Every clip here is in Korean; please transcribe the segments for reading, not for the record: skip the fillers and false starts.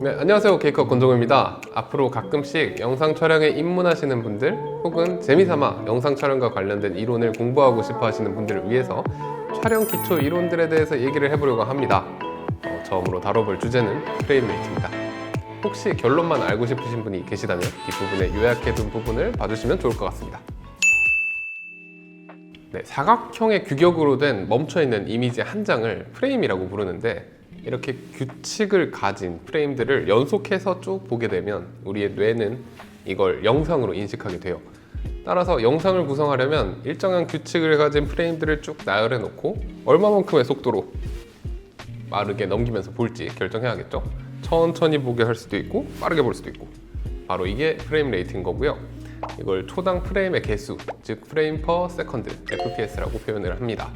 네, 안녕하세요. 케이크업 권정우입니다. 앞으로 가끔씩 영상 촬영에 입문하시는 분들 혹은 재미삼아 영상 촬영과 관련된 이론을 공부하고 싶어 하시는 분들을 위해서 촬영 기초 이론들에 대해서 얘기를 해보려고 합니다. 처음으로 다뤄볼 주제는 프레임 레이트입니다. 혹시 결론만 알고 싶으신 분이 계시다면 이 부분에 요약해둔 부분을 봐주시면 좋을 것 같습니다. 네, 사각형의 규격으로 된 멈춰있는 이미지 한 장을 프레임이라고 부르는데, 이렇게 규칙을 가진 프레임들을 연속해서 쭉 보게 되면 우리의 뇌는 이걸 영상으로 인식하게 돼요. 따라서 영상을 구성하려면 일정한 규칙을 가진 프레임들을 쭉 나열해 놓고 얼마만큼의 속도로 빠르게 넘기면서 볼지 결정해야겠죠. 천천히 보게 할 수도 있고 빠르게 볼 수도 있고, 바로 이게 프레임 레이트인 거고요. 이걸 초당 프레임의 개수, 즉 프레임 퍼 세컨드 FPS라고 표현을 합니다.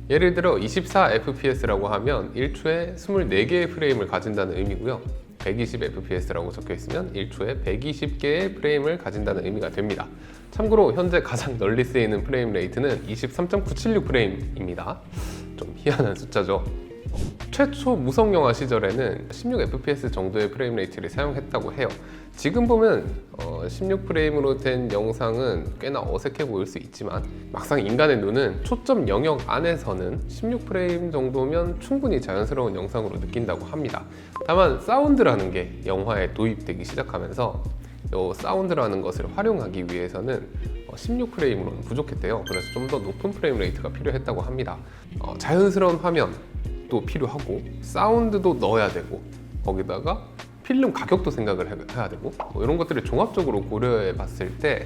예를 들어 24fps라고 하면 1초에 24개의 프레임을 가진다는 의미고요. 120fps라고 적혀 있으면 1초에 120개의 프레임을 가진다는 의미가 됩니다. 참고로 현재 가장 널리 쓰이는 프레임 레이트는 23.976프레임입니다. 좀 희한한 숫자죠. 최초 무성 영화 시절에는 16fps 정도의 프레임 레이트를 사용했다고 해요. 지금 보면 16프레임으로 된 영상은 꽤나 어색해 보일 수 있지만, 막상 인간의 눈은 초점 영역 안에서는 16프레임 정도면 충분히 자연스러운 영상으로 느낀다고 합니다. 다만 사운드라는 게 영화에 도입되기 시작하면서 이 사운드라는 것을 활용하기 위해서는 16프레임으로는 부족했대요. 그래서 좀 더 높은 프레임 레이트가 필요했다고 합니다. 자연스러운 화면 도 필요하고 사운드도 넣어야 되고, 거기다가 필름 가격도 생각을 해야 되고, 이런 것들을 종합적으로 고려해 봤을 때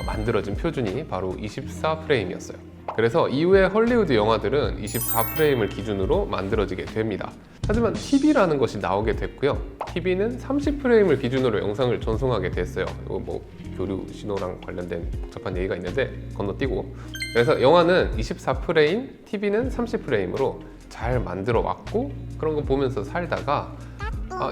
만들어진 표준이 바로 24프레임이었어요. 그래서 이후에 헐리우드 영화들은 24프레임을 기준으로 만들어지게 됩니다. 하지만 TV라는 것이 나오게 됐고요. TV는 30프레임을 기준으로 영상을 전송하게 됐어요. 이거 뭐 교류 신호랑 관련된 복잡한 얘기가 있는데 건너뛰고, 그래서 영화는 24프레임, TV는 30프레임으로 잘 만들어 왔고, 그런 거 보면서 살다가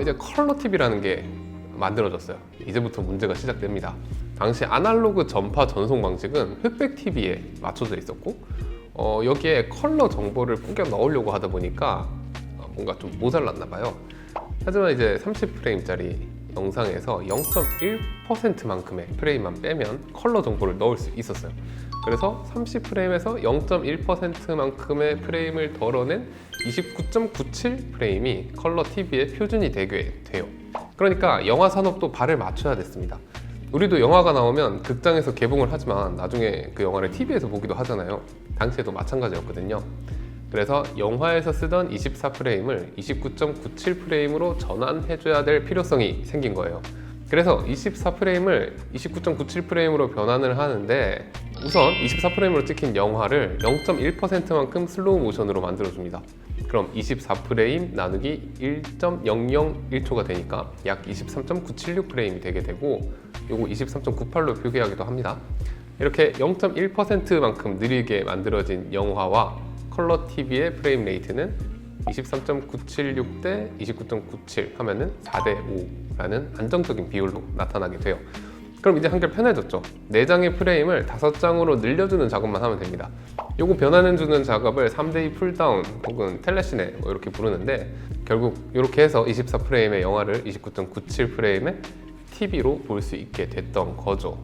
이제 컬러 TV라는 게 만들어졌어요. 이제부터 문제가 시작됩니다. 당시 아날로그 전파 전송 방식은 흑백 TV에 맞춰져 있었고, 여기에 컬러 정보를 뿌겨 넣으려고 하다 보니까 뭔가 좀 모자랐나 봐요. 하지만 이제 30프레임짜리 영상에서 0.1%만큼의 프레임만 빼면 컬러 정보를 넣을 수 있었어요. 그래서 30프레임에서 0.1%만큼의 프레임을 덜어낸 29.97프레임이 컬러 TV의 표준이 되게 돼요. 그러니까 영화 산업도 발을 맞춰야 됐습니다. 우리도 영화가 나오면 극장에서 개봉을 하지만 나중에 그 영화를 TV에서 보기도 하잖아요. 당시에도 마찬가지였거든요. 그래서 영화에서 쓰던 24프레임을 29.97프레임으로 전환해줘야 될 필요성이 생긴 거예요. 그래서 24프레임을 29.97프레임으로 변환을 하는데, 우선 24프레임으로 찍힌 영화를 0.1%만큼 슬로우 모션으로 만들어줍니다. 그럼 24프레임 나누기 1.001초가 되니까 약 23.976프레임이 되게 되고, 요거 23.98로 표기하기도 합니다. 이렇게 0.1%만큼 느리게 만들어진 영화와 컬러 TV의 프레임 레이트는 23.976 대 29.97 하면은 4대 5라는 안정적인 비율로 나타나게 돼요. 그럼 이제 한결 편해졌죠. 4장의 프레임을 5장으로 늘려주는 작업만 하면 됩니다. 요거 변환해주는 작업을 3대2 풀다운 혹은 텔레시네 이렇게 부르는데, 결국 이렇게 해서 24프레임의 영화를 29.97프레임의 TV로 볼 수 있게 됐던 거죠.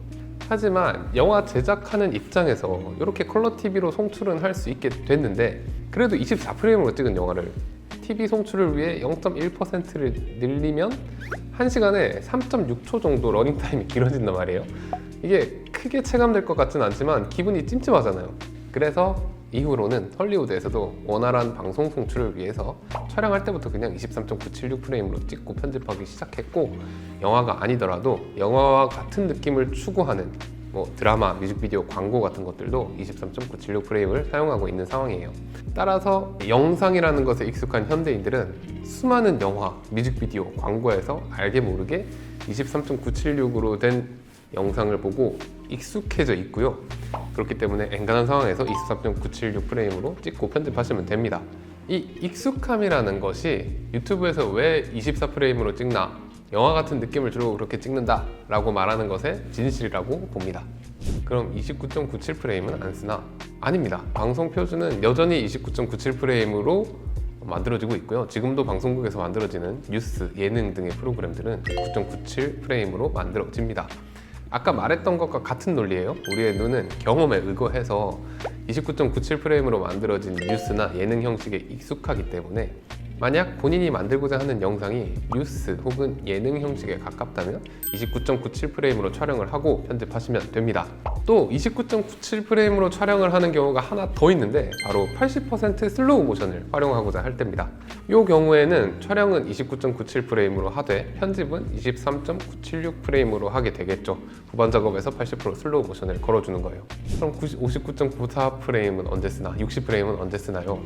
하지만 영화 제작하는 입장에서 이렇게 컬러 TV로 송출은 할 수 있게 됐는데, 그래도 24프레임으로 찍은 영화를 TV 송출을 위해 0.1%를 늘리면 1시간에 3.6초 정도 러닝타임이 길어진단 말이에요. 이게 크게 체감될 것 같진 않지만 기분이 찜찜하잖아요. 그래서 이후로는 헐리우드에서도 원활한 방송 송출을 위해서 촬영할 때부터 그냥 23.976프레임으로 찍고 편집하기 시작했고, 영화가 아니더라도 영화와 같은 느낌을 추구하는 드라마, 뮤직비디오, 광고 같은 것들도 23.976프레임을 사용하고 있는 상황이에요. 따라서 영상이라는 것에 익숙한 현대인들은 수많은 영화, 뮤직비디오, 광고에서 알게 모르게 23.976으로 된 영상을 보고 익숙해져 있고요. 그렇기 때문에 엔간한 상황에서 23.976프레임으로 찍고 편집하시면 됩니다. 이 익숙함이라는 것이 유튜브에서 왜 24프레임으로 찍나, 영화 같은 느낌을 주려고 그렇게 찍는다 라고 말하는 것의 진실이라고 봅니다. 그럼 29.97프레임은 안 쓰나? 아닙니다. 방송 표준은 여전히 29.97프레임으로 만들어지고 있고요. 지금도 방송국에서 만들어지는 뉴스, 예능 등의 프로그램들은 9.97 프레임으로 만들어집니다. 아까 말했던 것과 같은 논리예요. 우리의 눈은 경험에 의거해서 29.97 프레임으로 만들어진 뉴스나 예능 형식에 익숙하기 때문에 만약 본인이 만들고자 하는 영상이 뉴스 혹은 예능 형식에 가깝다면 29.97 프레임으로 촬영을 하고 편집하시면 됩니다. 또 29.97 프레임으로 촬영을 하는 경우가 하나 더 있는데 바로 80% 슬로우 모션을 활용하고자 할 때입니다. 이 경우에는 촬영은 29.97 프레임으로 하되 편집은 23.976 프레임으로 하게 되겠죠. 후반 작업에서 80% 슬로우 모션을 걸어주는 거예요. 그럼 59.94 프레임은 언제 쓰나? 60 프레임은 언제 쓰나요?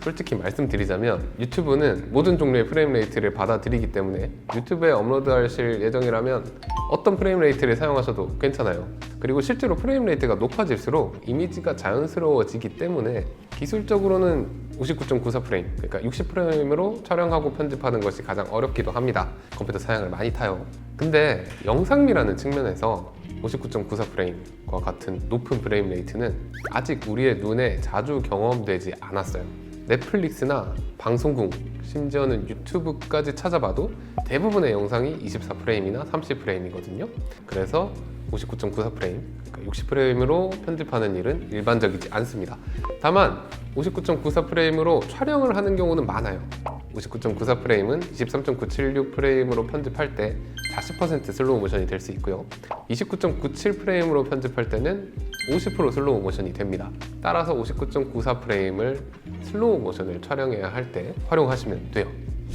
솔직히 말씀드리자면 유튜브는 모든 종류의 프레임 레이트를 받아들이기 때문에 유튜브에 업로드하실 예정이라면 어떤 프레임 레이트를 사용하셔도 괜찮아요. 그리고 실제로 프레임 레이트가 높아질수록 이미지가 자연스러워지기 때문에 기술적으로는 59.94 프레임, 그러니까 60 프레임으로 촬영하고 편집하는 것이 가장 어렵기도 합니다. 컴퓨터 사양을 많이 타요. 근데 영상미라는 측면에서 59.94 프레임과 같은 높은 프레임 레이트는 아직 우리의 눈에 자주 경험되지 않았어요. 넷플릭스나 방송국, 심지어는 유튜브까지 찾아봐도 대부분의 영상이 24프레임이나 30프레임이거든요. 그래서 59.94 프레임, 그러니까 60프레임으로 편집하는 일은 일반적이지 않습니다. 다만 59.94 프레임으로 촬영을 하는 경우는 많아요. 59.94 프레임은 23.976 프레임으로 편집할 때 40% 슬로우 모션이 될 수 있고요. 29.97 프레임으로 편집할 때는 50% 슬로우 모션이 됩니다. 따라서 59.94 프레임을 슬로우 모션을 촬영해야 할 때 활용하시면 돼요.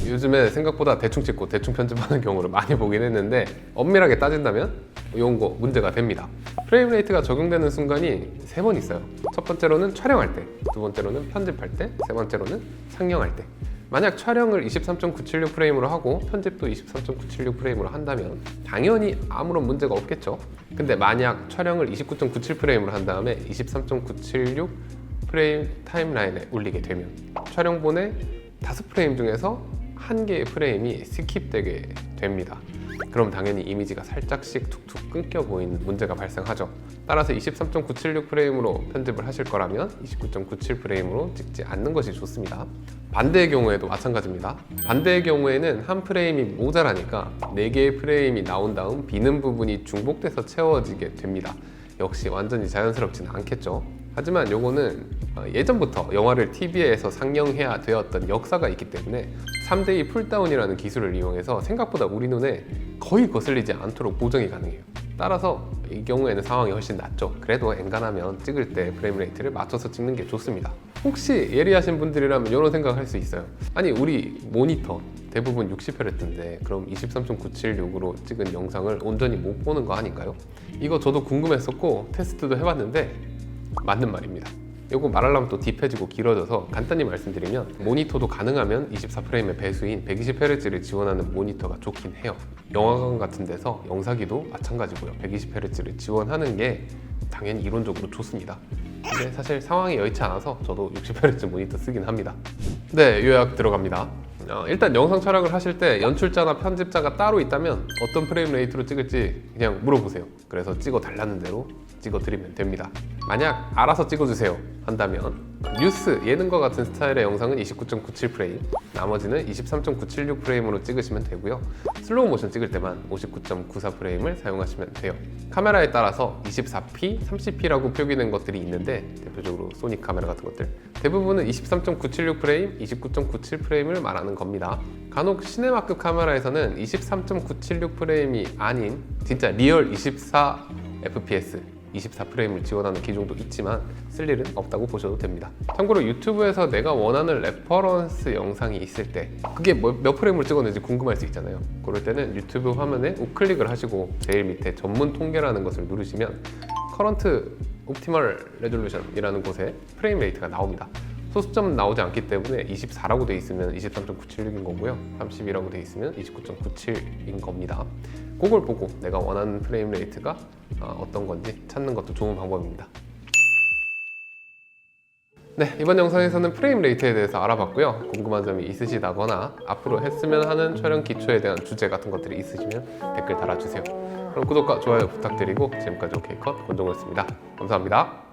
요즘에 생각보다 대충 찍고 대충 편집하는 경우를 많이 보긴 했는데 엄밀하게 따진다면 이런 거 문제가 됩니다. 프레임 레이트가 적용되는 순간이 3번 있어요. 첫 번째로는 촬영할 때, 두 번째로는 편집할 때, 세 번째로는 상영할 때. 만약 촬영을 23.976 프레임으로 하고 편집도 23.976 프레임으로 한다면 당연히 아무런 문제가 없겠죠. 근데 만약 촬영을 29.97 프레임으로 한 다음에 23.976 프레임 타임라인에 올리게 되면 촬영본의 5프레임 중에서 1개의 프레임이 스킵되게 됩니다. 그럼 당연히 이미지가 살짝씩 툭툭 끊겨 보이는 문제가 발생하죠. 따라서 23.976 프레임으로 편집을 하실 거라면 29.97 프레임으로 찍지 않는 것이 좋습니다. 반대의 경우에도 마찬가지입니다. 반대의 경우에는 한 프레임이 모자라니까 4개의 프레임이 나온 다음 비는 부분이 중복돼서 채워지게 됩니다. 역시 완전히 자연스럽지는 않겠죠. 하지만 요거는 예전부터 영화를 TV에서 상영해야 되었던 역사가 있기 때문에 3대2 풀다운이라는 기술을 이용해서 생각보다 우리 눈에 거의 거슬리지 않도록 보정이 가능해요. 따라서 이 경우에는 상황이 훨씬 낫죠. 그래도 엔간하면 찍을 때 프레임 레이트를 맞춰서 찍는 게 좋습니다. 혹시 예리하신 분들이라면 이런 생각할 수 있어요. 아니 우리 모니터 대부분 60Hz인데 그럼 23.976으로 찍은 영상을 온전히 못 보는 거 아닌가요? 이거 저도 궁금했었고 테스트도 해봤는데 맞는 말입니다. 이거 말하려면 또 딥해지고 길어져서 간단히 말씀드리면 모니터도 가능하면 24프레임의 배수인 120Hz를 지원하는 모니터가 좋긴 해요. 영화관 같은 데서 영사기도 마찬가지고요. 120Hz를 지원하는 게 당연히 이론적으로 좋습니다. 근데 사실 상황이 여의치 않아서 저도 60Hz 모니터 쓰긴 합니다. 네, 요약 들어갑니다. 일단 영상 촬영을 하실 때 연출자나 편집자가 따로 있다면 어떤 프레임 레이트로 찍을지 그냥 물어보세요. 그래서 찍어 달라는 대로 찍어 드리면 됩니다. 만약 알아서 찍어주세요 한다면 뉴스, 예능과 같은 스타일의 영상은 29.97 프레임, 나머지는 23.976 프레임으로 찍으시면 되고요. 슬로우 모션 찍을 때만 59.94 프레임을 사용하시면 돼요. 카메라에 따라서 24p, 30p라고 표기된 것들이 있는데 대표적으로 소니 카메라 같은 것들 대부분은 23.976 프레임, 29.97 프레임을 말하는 겁니다. 간혹 시네마급 카메라에서는 23.976 프레임이 아닌 진짜 리얼 24fps 24프레임을 지원하는 기종도 있지만 쓸 일은 없다고 보셔도 됩니다. 참고로 유튜브에서 내가 원하는 레퍼런스 영상이 있을 때 그게 몇 프레임을 찍었는지 궁금할 수 있잖아요. 그럴 때는 유튜브 화면에 우클릭을 하시고 제일 밑에 전문 통계라는 것을 누르시면 커런트 옵티멀 레졸루션이라는 곳에 프레임 레이트가 나옵니다. 소수점은 나오지 않기 때문에 24라고 돼 있으면 23.976인 거고요. 30이라고 돼 있으면 29.97인 겁니다. 그걸 보고 내가 원하는 프레임 레이트가 어떤 건지 찾는 것도 좋은 방법입니다. 네, 이번 영상에서는 프레임 레이트에 대해서 알아봤고요. 궁금한 점이 있으시다거나 앞으로 했으면 하는 촬영 기초에 대한 주제 같은 것들이 있으시면 댓글 달아주세요. 그럼 구독과 좋아요 부탁드리고 지금까지 OK컷 권종호였습니다. 감사합니다.